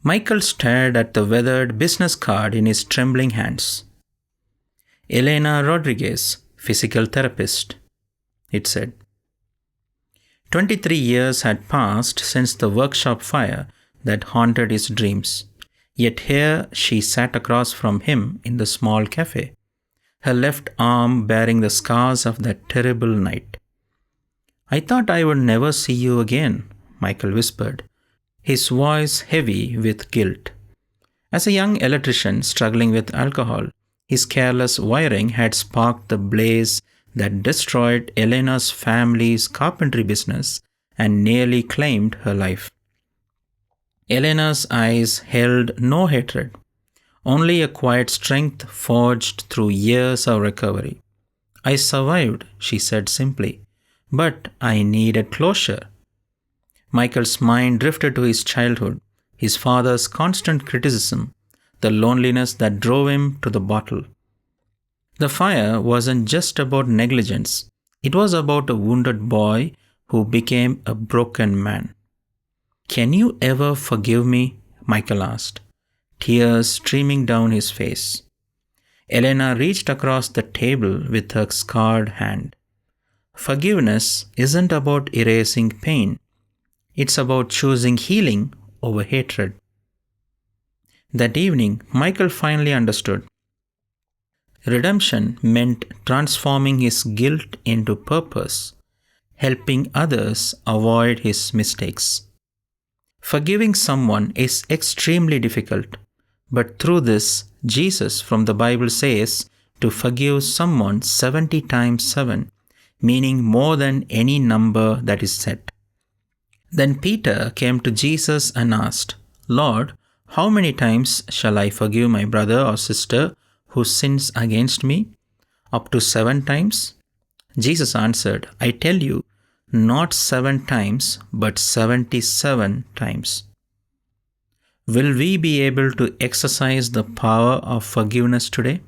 Michael stared at the weathered business card in his trembling hands. Elena Rodriguez, physical therapist, it said. 23 years had passed since the workshop fire that haunted his dreams. Yet here she sat across from him in the small cafe, her left arm bearing the scars of that terrible night. "I thought I would never see you again," Michael whispered, his voice heavy with guilt. As a young electrician struggling with alcohol, his careless wiring had sparked the blaze that destroyed Elena's family's carpentry business and nearly claimed her life. Elena's eyes held no hatred, only a quiet strength forged through years of recovery. "I survived," she said simply, "but I needed closure." Michael's mind drifted to his childhood, his father's constant criticism, the loneliness that drove him to the bottle. The fire wasn't just about negligence, it was about a wounded boy who became a broken man. "Can you ever forgive me?" Michael asked, tears streaming down his face. Elena reached across the table with her scarred hand. "Forgiveness isn't about erasing pain. It's about choosing healing over hatred." That evening, Michael finally understood. Redemption meant transforming his guilt into purpose, helping others avoid his mistakes. Forgiving someone is extremely difficult, but through this, Jesus from the Bible says to forgive someone 70 times 7, meaning more than any number that is set. Then Peter came to Jesus and asked, "Lord, how many times shall I forgive my brother or sister who sins against me? Up to 7 times?" Jesus answered, "I tell you, not 7 times, but 77 times." Will we be able to exercise the power of forgiveness today?